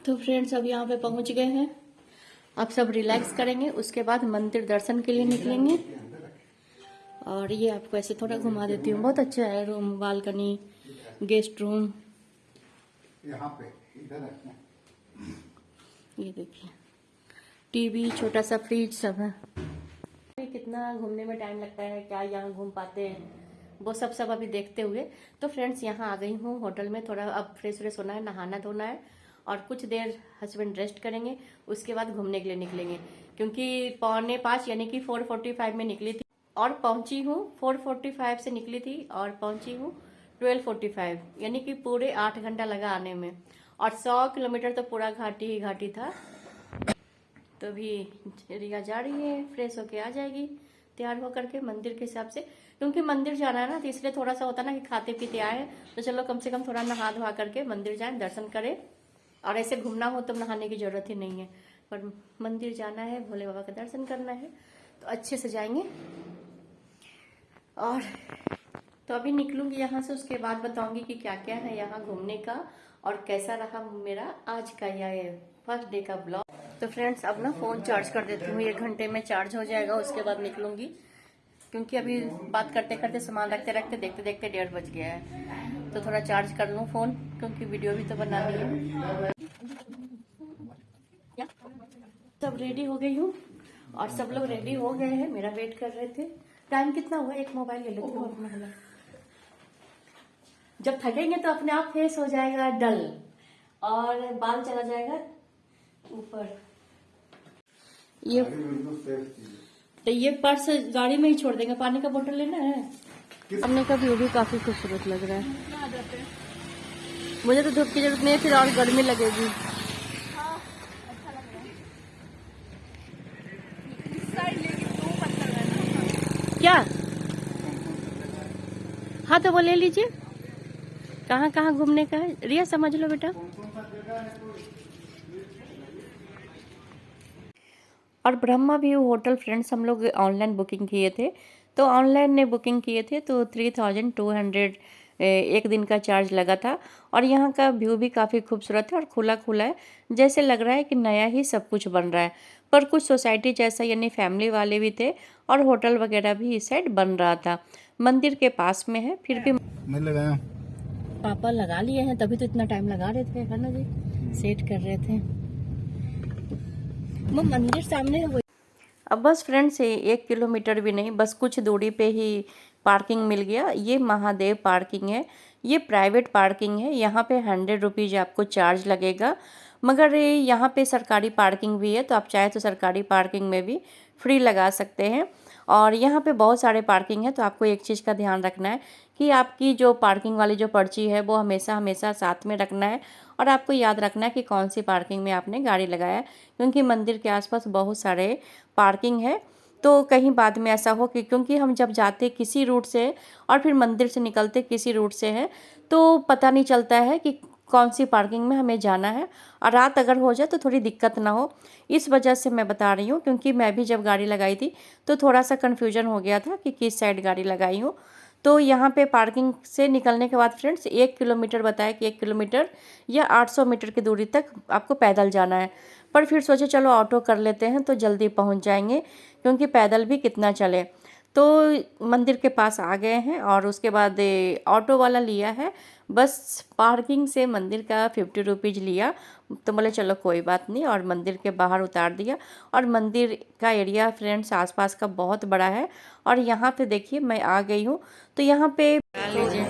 तो फ्रेंड्स अब यहाँ पे पहुंच गए हैं। अब सब रिलैक्स करेंगे, उसके बाद मंदिर दर्शन के लिए निकलेंगे। और ये आपको ऐसे थोड़ा घुमा देती हूँ। बहुत अच्छा है रूम, बालकनी, गेस्ट रूम। यहाँ पे इधर है। ये देखिए टीवी, छोटा सा फ्रिज सब है। कितना घूमने में टाइम लगता है, क्या यहाँ घूम पाते हैं, वो सब अभी देखते हुए तो फ्रेंड्स यहाँ आ गई हूँ होटल में। थोड़ा अब फ्रेश होना है, नहाना धोना है और कुछ देर हस्बैंड रेस्ट करेंगे। उसके बाद घूमने के लिए निकलेंगे, क्योंकि 4:45 यानी कि 4:45 में निकली थी और पहुंची हूँ 4:45 से निकली थी और पहुंची हूँ 12:45, यानी कि पूरे 8 घंटा लगा आने में। और 100 किलोमीटर तो पूरा घाटी ही घाटी था। तो भी रिया जा रही है, फ्रेश होके आ जाएगी तैयार होकर के मंदिर के हिसाब से, क्योंकि मंदिर जाना है ना, तो इसलिए थोड़ा सा होता ना कि खाते पीते आए तो चलो कम से कम थोड़ा नहा धोआ करके मंदिर जाएं, दर्शन करें। और ऐसे घूमना हो तो नहाने की जरूरत ही नहीं है, पर मंदिर जाना है, भोले बाबा का दर्शन करना है तो अच्छे से जाएंगे। और तो अभी निकलूंगी यहाँ से, उसके बाद बताऊंगी कि क्या क्या है यहाँ घूमने का और कैसा रहा मेरा आज का यह फर्स्ट डे का ब्लॉग। तो फ्रेंड्स अब ना फोन चार्ज कर देती हूँ, 1 घंटे में चार्ज हो जाएगा, उसके बाद निकलूंगी। क्योंकि अभी बात करते करते सामान रखते रखते देखते देखते 1:30 बज गया है, तो थोड़ा चार्ज कर लूँ फोन, क्योंकि वीडियो भी तो बनानी है। सब रेडी हो गई हूँ और सब लोग रेडी हो गए हैं, मेरा वेट कर रहे थे। टाइम कितना हुआ, एक मोबाइल ले लेती हूँ अपना। जब थकेंगे तो अपने आप फेस हो जाएगा डल और बाल चला जाएगा ऊपर। ये पर्स गाड़ी में ही छोड़ देंगे, पानी का बोतल लेना है। हमने का व्यू भी काफी खूबसूरत लग रहा है। मुझे तो धूप की जरूरत नहीं है, फिर और गर्मी लगेगी। क्या? हाँ तो वो ले लीजिए। कहाँ कहाँ घूमने का है रिया, समझ लो बेटा। और ब्रह्मा व्यू होटल फ्रेंड्स हम लोग ऑनलाइन बुकिंग किए थे, तो ऑनलाइन ने बुकिंग किए थे तो 3200 एक दिन का चार्ज लगा था। और यहाँ का व्यू भी काफ़ी खूबसूरत है और खुला खुला है, जैसे लग रहा है कि नया ही सब कुछ बन रहा है। पर कुछ सोसाइटी जैसा, यानी फैमिली वाले भी थे और होटल वगैरह भी इस साइड बन रहा था। मंदिर के पास में है, फिर भी मैं लगाया। पापा लगा लिए हैं, तभी तो इतना टाइम लगा रहे थे, है ना जी, सेट कर रहे थे। वो मंदिर सामने है वो। अब बस फ्रेंड्स 1 किलोमीटर भी नहीं, बस कुछ दूरी पे ही पार्किंग मिल गया। ये महादेव पार्किंग है, ये प्राइवेट पार्किंग है। यहाँ पे 100 रुपीज़ आपको चार्ज लगेगा, मगर यहाँ पे सरकारी पार्किंग भी है, तो आप चाहे तो सरकारी पार्किंग में भी फ्री लगा सकते हैं। और यहाँ पे बहुत सारे पार्किंग है, तो आपको एक चीज़ का ध्यान रखना है कि आपकी जो पार्किंग वाली जो पर्ची है वो हमेशा हमेशा साथ में रखना है। और आपको याद रखना है कि कौन सी पार्किंग में आपने गाड़ी लगाया, क्योंकि मंदिर के आसपास बहुत सारे पार्किंग है। तो कहीं बाद में ऐसा हो कि, क्योंकि हम जब जाते किसी रूट से और फिर मंदिर से निकलते किसी रूट से हैं, तो पता नहीं चलता है कि कौन सी पार्किंग में हमें जाना है, और रात अगर हो जाए तो थोड़ी दिक्कत ना हो, इस वजह से मैं बता रही हूँ। क्योंकि मैं भी जब गाड़ी लगाई थी तो थोड़ा सा कन्फ्यूजन हो गया था कि किस साइड गाड़ी लगाई हूँ। तो यहाँ पे पार्किंग से निकलने के बाद फ्रेंड्स 1 किलोमीटर बताया कि 1 किलोमीटर या 800 मीटर की दूरी तक आपको पैदल जाना है। पर फिर सोचे चलो ऑटो कर लेते हैं तो जल्दी पहुँच जाएंगे, क्योंकि पैदल भी कितना चले। तो मंदिर के पास आ गए हैं और उसके बाद ऑटो वाला लिया है, बस पार्किंग से मंदिर का 50 रुपीज़ लिया। तो बोले चलो कोई बात नहीं, और मंदिर के बाहर उतार दिया। और मंदिर का एरिया फ्रेंड्स आसपास का बहुत बड़ा है। और यहाँ पे देखिए मैं आ गई हूँ, तो यहाँ पे लीजिए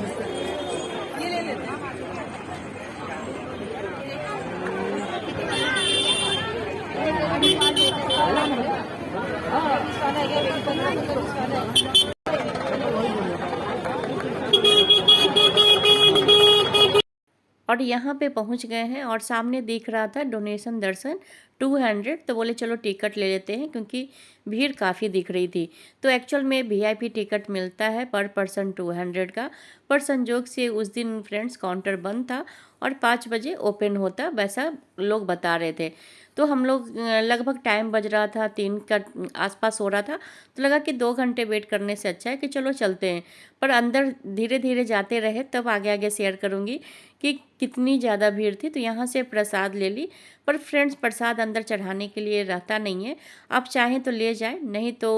और यहाँ पे पहुँच गए हैं। और सामने दिख रहा था डोनेशन दर्शन 200। तो बोले चलो टिकट ले लेते हैं क्योंकि भीड़ काफ़ी दिख रही थी। तो एक्चुअल में वीआईपी टिकट मिलता है पर पर्सन 200 का, पर संजोग से उस दिन फ्रेंड्स काउंटर बंद था और 5 बजे ओपन होता, वैसा लोग बता रहे थे। तो हम लोग लगभग टाइम बज रहा था 3 का आसपास हो रहा था, तो लगा कि 2 घंटे वेट करने से अच्छा है कि चलो चलते हैं। पर अंदर धीरे धीरे जाते रहे, तब आगे आगे शेयर करूँगी कि कितनी ज़्यादा भीड़ थी। तो यहाँ से प्रसाद ले ली, पर फ्रेंड्स प्रसाद अंदर चढ़ाने के लिए रहता नहीं है, आप चाहें तो ले जाएं, नहीं तो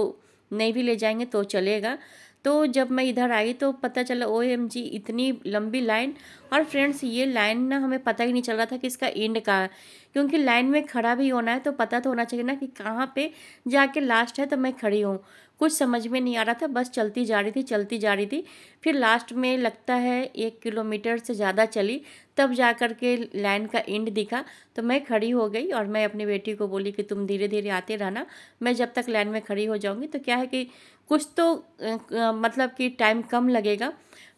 नहीं भी ले जाएंगे तो चलेगा। तो जब मैं इधर आई तो पता चला OMG इतनी लंबी लाइन। और फ्रेंड्स ये लाइन ना हमें पता ही नहीं चल रहा था कि इसका एंड कहाँ है, क्योंकि लाइन में खड़ा भी होना है तो पता तो होना चाहिए ना कि कहाँ पे जाके लास्ट है। तो मैं खड़ी हूँ, कुछ समझ में नहीं आ रहा था, बस चलती जा रही थी चलती जा रही थी। फिर लास्ट में लगता है 1 किलोमीटर से ज़्यादा चली, तब जा कर के लाइन का एंड दिखा। तो मैं खड़ी हो गई और मैं अपनी बेटी को बोली कि तुम धीरे धीरे आते रहना, मैं जब तक लाइन में खड़ी हो जाऊंगी। तो क्या है कि कुछ तो मतलब कि टाइम कम लगेगा।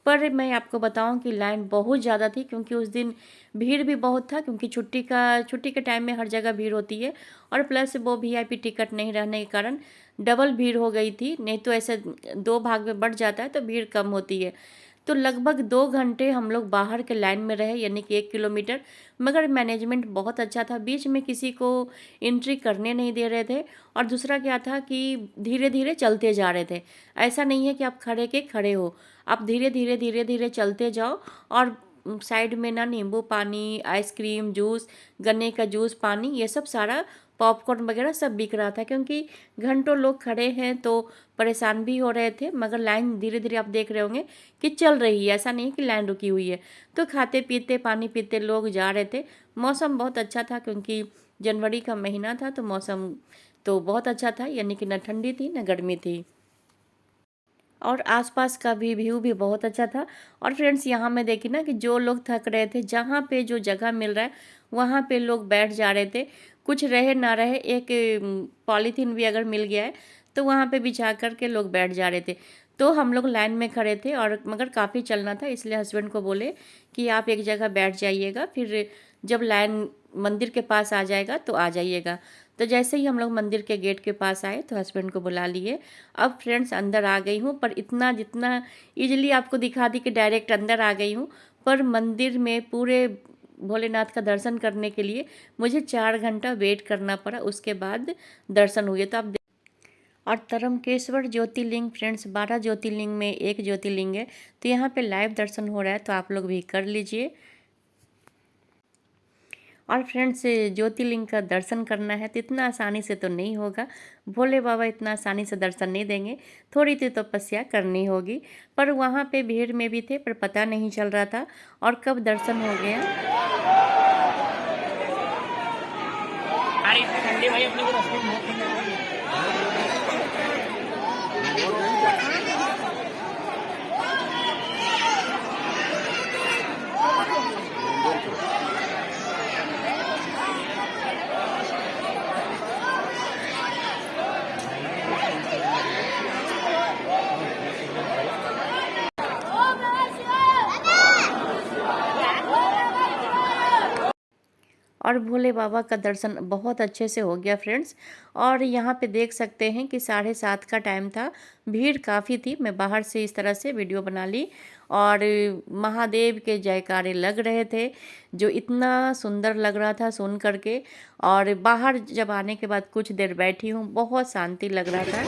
पर मैं आपको बताऊं कि लाइन बहुत ज़्यादा थी, क्योंकि उस दिन भीड़ भी बहुत था, क्योंकि छुट्टी के टाइम में हर जगह भीड़ होती है। और प्लस वो VIP टिकट नहीं रहने के कारण डबल भीड़ हो गई थी, नहीं तो ऐसे 2 भाग में बढ़ जाता है तो भीड़ कम होती है। तो लगभग 2 घंटे हम लोग बाहर के लाइन में रहे, यानी कि 1 किलोमीटर। मगर मैनेजमेंट बहुत अच्छा था, बीच में किसी को एंट्री करने नहीं दे रहे थे। और दूसरा क्या था कि धीरे धीरे चलते जा रहे थे, ऐसा नहीं है कि आप खड़े हो, आप धीरे धीरे धीरे धीरे चलते जाओ। और साइड में ना नींबू पानी, आइसक्रीम, जूस, गन्ने का जूस, पानी, ये सब सारा पॉपकॉर्न वगैरह सब बिक रहा था, क्योंकि घंटों लोग खड़े हैं तो परेशान भी हो रहे थे। मगर लाइन धीरे धीरे आप देख रहे होंगे कि चल रही है, ऐसा नहीं कि लाइन रुकी हुई है। तो खाते पीते पानी पीते लोग जा रहे थे। मौसम बहुत अच्छा था, क्योंकि जनवरी का महीना था, तो मौसम तो बहुत अच्छा था, यानी कि न ठंडी थी न गर्मी थी। और आसपास का भी व्यू भी बहुत अच्छा था। और फ्रेंड्स यहाँ में देखी ना कि जो लोग थक रहे थे, जहाँ पे जो जगह मिल रहा है वहाँ पे लोग बैठ जा रहे थे। कुछ रहे ना रहे, एक पॉलीथीन भी अगर मिल गया है तो वहाँ पे बिछा कर के लोग बैठ जा रहे थे। तो हम लोग लाइन में खड़े थे, और मगर काफ़ी चलना था, इसलिए हस्बैंड को बोले कि आप एक जगह बैठ जाइएगा, फिर जब लाइन मंदिर के पास आ जाएगा तो आ जाइएगा। तो जैसे ही हम लोग मंदिर के गेट के पास आए तो हस्बैंड को बुला लिए। अब फ्रेंड्स अंदर आ गई हूँ, पर इतना जितना ईजिली आपको दिखा दी कि डायरेक्ट अंदर आ गई हूँ, पर मंदिर में पूरे भोलेनाथ का दर्शन करने के लिए मुझे 4 घंटा वेट करना पड़ा, उसके बाद दर्शन हुए। तो आप और तरमकेश्वर ज्योतिर्लिंग फ्रेंड्स 12 ज्योतिर्लिंग में एक ज्योतिर्लिंग है, तो यहाँ पे लाइव दर्शन हो रहा है, तो आप लोग भी कर लीजिए। और फ्रेंड्स ज्योतिर्लिंग का दर्शन करना है तो इतना आसानी से तो नहीं होगा, भोले बाबा इतना आसानी से दर्शन नहीं देंगे, थोड़ी सी तपस्या करनी होगी। पर वहाँ पे भीड़ में भी थे, पर पता नहीं चल रहा था और कब दर्शन हो गया। ठंडे भाई अपने को रास्ते में बहुत ठंडा है। और भोले बाबा का दर्शन बहुत अच्छे से हो गया फ्रेंड्स। और यहाँ पे देख सकते हैं कि 7:30 का टाइम था, भीड़ काफ़ी थी। मैं बाहर से इस तरह से वीडियो बना ली, और महादेव के जयकारे लग रहे थे, जो इतना सुंदर लग रहा था सुन करके। और बाहर जब आने के बाद कुछ देर बैठी हूँ, बहुत शांति लग रहा था।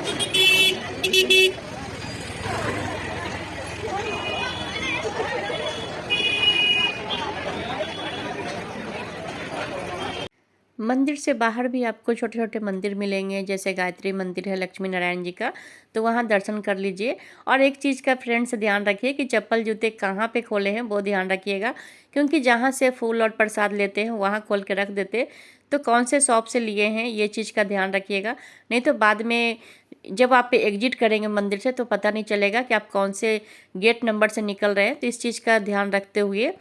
मंदिर से बाहर भी आपको छोटे छोटे मंदिर मिलेंगे, जैसे गायत्री मंदिर है लक्ष्मी नारायण जी का, तो वहाँ दर्शन कर लीजिए। और एक चीज़ का फ्रेंड्स ध्यान रखिए कि चप्पल जूते कहाँ पे खोले हैं वो ध्यान रखिएगा, क्योंकि जहाँ से फूल और प्रसाद लेते हैं वहाँ खोल के रख देते, तो कौन से शॉप से लिए हैं ये चीज़ का ध्यान रखिएगा। नहीं तो बाद में जब आप एग्जिट करेंगे मंदिर से तो पता नहीं चलेगा कि आप कौन से गेट नंबर से निकल रहे हैं, तो इस चीज़ का ध्यान रखते हुए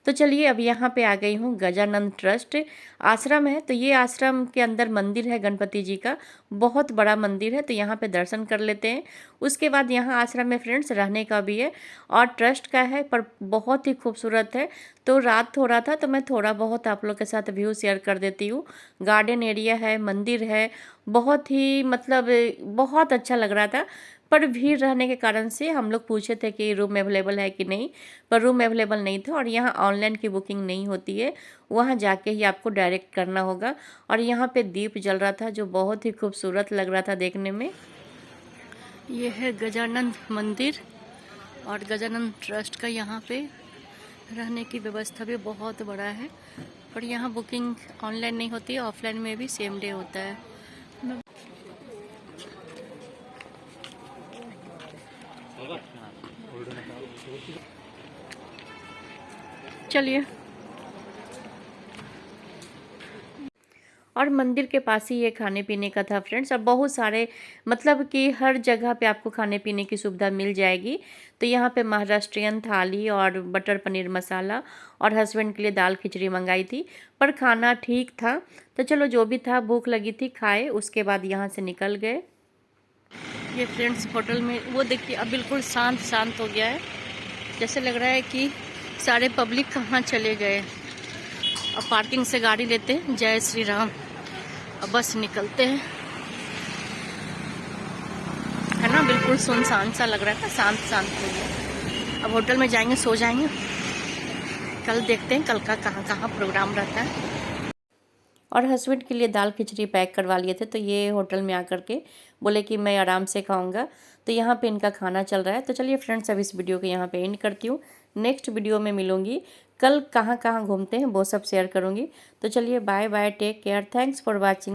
तो चलिए अब यहाँ पे आ गई हूँ। गजानंद ट्रस्ट आश्रम है, तो ये आश्रम के अंदर मंदिर है गणपति जी का, बहुत बड़ा मंदिर है, तो यहाँ पे दर्शन कर लेते हैं। उसके बाद यहाँ आश्रम में फ्रेंड्स रहने का भी है और ट्रस्ट का है, पर बहुत ही खूबसूरत है। तो रात हो रहा था तो मैं थोड़ा बहुत आप लोग के साथ व्यू शेयर कर देती हूँ। गार्डन एरिया है, मंदिर है, बहुत ही मतलब बहुत अच्छा लग रहा था। पर भीड़ रहने के कारण से हम लोग पूछे थे कि रूम अवेलेबल है कि नहीं, पर रूम अवेलेबल नहीं था। और यहाँ ऑनलाइन की बुकिंग नहीं होती है, वहाँ जाके ही आपको डायरेक्ट करना होगा। और यहाँ पे दीप जल रहा था जो बहुत ही खूबसूरत लग रहा था देखने में। ये है गजानंद मंदिर और गजानंद ट्रस्ट का यहाँ पे रहने की व्यवस्था भी बहुत बड़ा है। पर यहाँ बुकिंग ऑनलाइन नहीं होती है, ऑफलाइन में भी सेम डे होता है। चलिए, और मंदिर के पास ही ये खाने पीने का था फ्रेंड्स, और बहुत सारे मतलब कि हर जगह पे आपको खाने पीने की सुविधा मिल जाएगी। तो यहाँ पे महाराष्ट्रियन थाली और बटर पनीर मसाला और हस्बैंड के लिए दाल खिचड़ी मंगाई थी, पर खाना ठीक था। तो चलो जो भी था, भूख लगी थी, खाए, उसके बाद यहाँ से निकल गए। ये फ्रेंड्स होटल में वो देखिए अब बिल्कुल शांत शांत हो गया है, जैसे लग रहा है कि सारे पब्लिक कहाँ चले गए। अब पार्किंग से गाड़ी लेते हैं, जय श्री राम। अब बस निकलते हैं, है ना, बिल्कुल सुनसान सा लग रहा था, शांत शांत हो गया। अब होटल में जाएंगे, सो जाएंगे, कल देखते हैं कल का कहाँ कहाँ प्रोग्राम रहता है। और हस्बैंड के लिए दाल खिचड़ी पैक करवा लिए थे, तो ये होटल में आकर के बोले कि मैं आराम से खाऊंगा। तो यहाँ पे इनका खाना चल रहा है। तो चलिए फ्रेंड्स, अब इस वीडियो को यहाँ पे एंड करती हूँ। नेक्स्ट वीडियो में मिलूंगी, कल कहाँ कहाँ घूमते हैं वो सब शेयर करूँगी। तो चलिए bye bye, take care, thanks for watching.